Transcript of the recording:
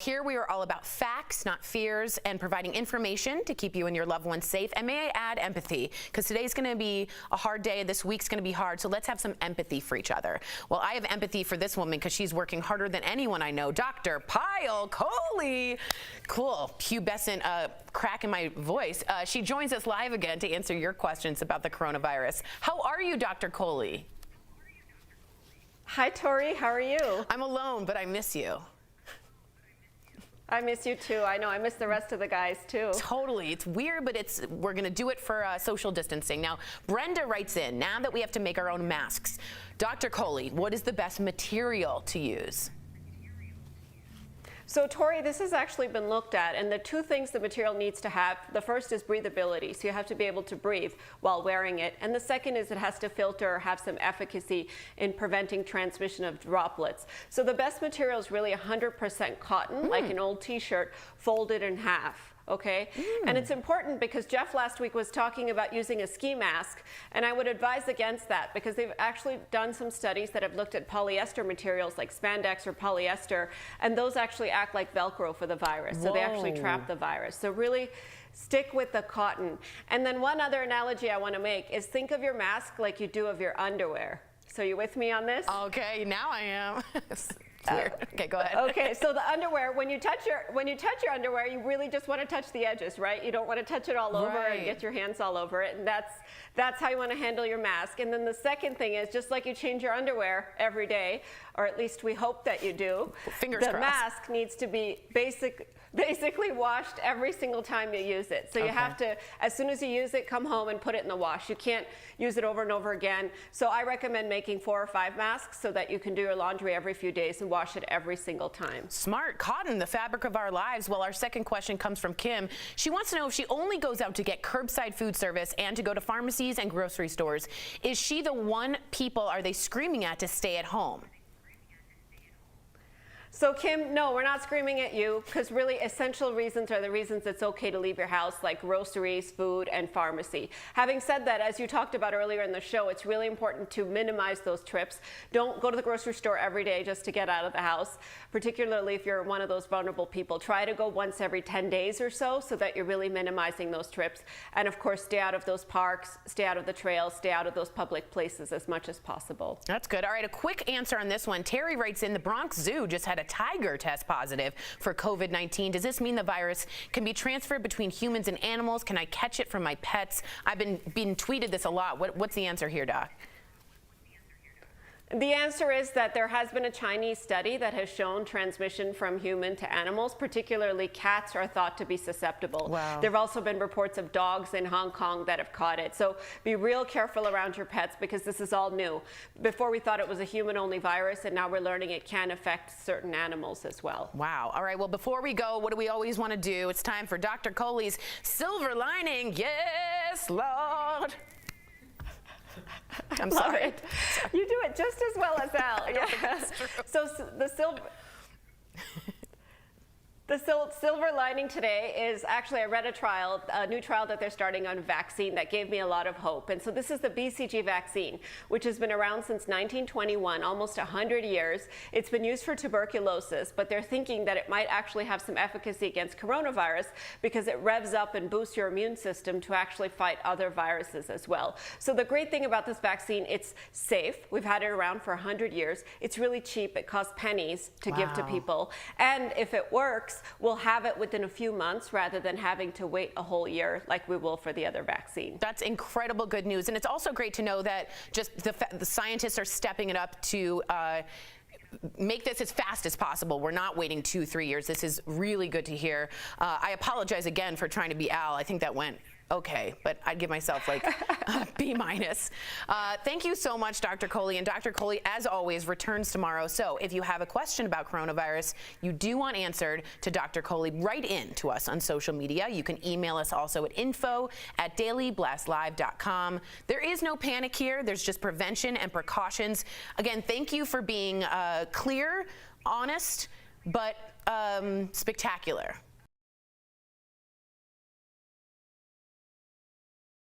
Here we are all about facts, not fears, and providing information to keep you and your loved ones safe. And may I add empathy, because today's going to be a hard day. This week's going to be hard, so let's have some empathy for each other. Well, I have empathy for this woman because she's working harder than anyone I know. Dr. Payal Kohli. Cool, pubescent crack in my voice. She joins us live again to answer your questions about the coronavirus. How are you, Dr. Kohli? Hi, Tori. How are you? I'm alone, but I miss you. I miss you too. I know. I miss the rest of the guys too. Totally. It's weird, but we're going to do it for social distancing. Now, Brenda writes in, now that we have to make our own masks, Dr. Kohli, what is the best material to use? So, Tori, this has actually been looked at, and the two things the material needs to have, the first is breathability, so you have to be able to breathe while wearing it, and the second is it has to filter or have some efficacy in preventing transmission of droplets. So the best material is really 100% cotton, like an old t-shirt, folded in half. Okay, and it's important because Jeff last week was talking about using a ski mask, and I would advise against that because they've actually done some studies that have looked at polyester materials like spandex or polyester, and those actually act like Velcro for the virus. So they actually trap the virus. So really stick with the cotton. And then one other analogy I want to make is think of your mask like you do of your underwear. So you with me on this? Okay, now I am. Weird. Okay, go ahead. Okay, so the underwear, when you touch your underwear, you really just want to touch the edges, right? You don't want to touch it all over and get your hands all over it, and that's how you want to handle your mask. And then the second thing is, just like you change your underwear every day, or at least we hope that you do, fingers crossed, the mask needs to be basically washed every single time you use it. So you have to, as soon as you use it, come home and put it in the wash. You can't use it over and over again. So I recommend making 4 or 5 masks so that you can do your laundry every few days and wash it every single time. Smart. Cotton, the fabric of our lives. Well, our second question comes from Kim. She wants to know if she only goes out to get curbside food service and to go to pharmacies and grocery stores. Is she the one people are they screaming at to stay at home? So Kim, no, we're not screaming at you because really essential reasons are the reasons it's okay to leave your house, like groceries, food, and pharmacy. Having said that, as you talked about earlier in the show, it's really important to minimize those trips. Don't go to the grocery store every day just to get out of the house, particularly if you're one of those vulnerable people. Try to go once every 10 days or so that you're really minimizing those trips. And of course, stay out of those parks, stay out of the trails, stay out of those public places as much as possible. That's good. All right, a quick answer on this one. Terry writes in, the Bronx Zoo just had a tiger test positive for COVID-19. Does this mean the virus can be transferred between humans and animals? Can I catch it from my pets? I've been tweeted this a lot. What's the answer here, Doc? The answer is that there has been a Chinese study that has shown transmission from human to animals, particularly cats are thought to be susceptible. Wow. There have also been reports of dogs in Hong Kong that have caught it. So be real careful around your pets because this is all new. Before we thought it was a human-only virus, and now we're learning it can affect certain animals as well. Wow. All right, well, before we go, what do we always want to do? It's time for Dr. Kohli's silver lining. Yes, Lord. I'm sorry. You do it just as well as Al. Yeah. So the silver lining today is actually I read a new trial that they're starting on vaccine that gave me a lot of hope. And so this is the BCG vaccine, which has been around since 1921, almost 100 years. It's been used for tuberculosis, but they're thinking that it might actually have some efficacy against coronavirus because it revs up and boosts your immune system to actually fight other viruses as well. So the great thing about this vaccine, it's safe. We've had it around for 100 years. It's really cheap. It costs pennies to give to people. And if it works, we'll have it within a few months rather than having to wait a whole year like we will for the other vaccine. That's incredible good news. And it's also great to know that just the scientists are stepping it up to make this as fast as possible. We're not waiting 2-3 years. This is really good to hear. I apologize again for trying to be Al. I think that went okay, but I'd give myself like a B-. Thank you so much, Dr. Kohli. And Dr. Kohli, as always, returns tomorrow. So if you have a question about coronavirus you do want answered to Dr. Kohli, write in to us on social media. You can email us also at info@dailyblastlive.com. There is no panic here. There's just prevention and precautions. Again, thank you for being clear, honest, but spectacular.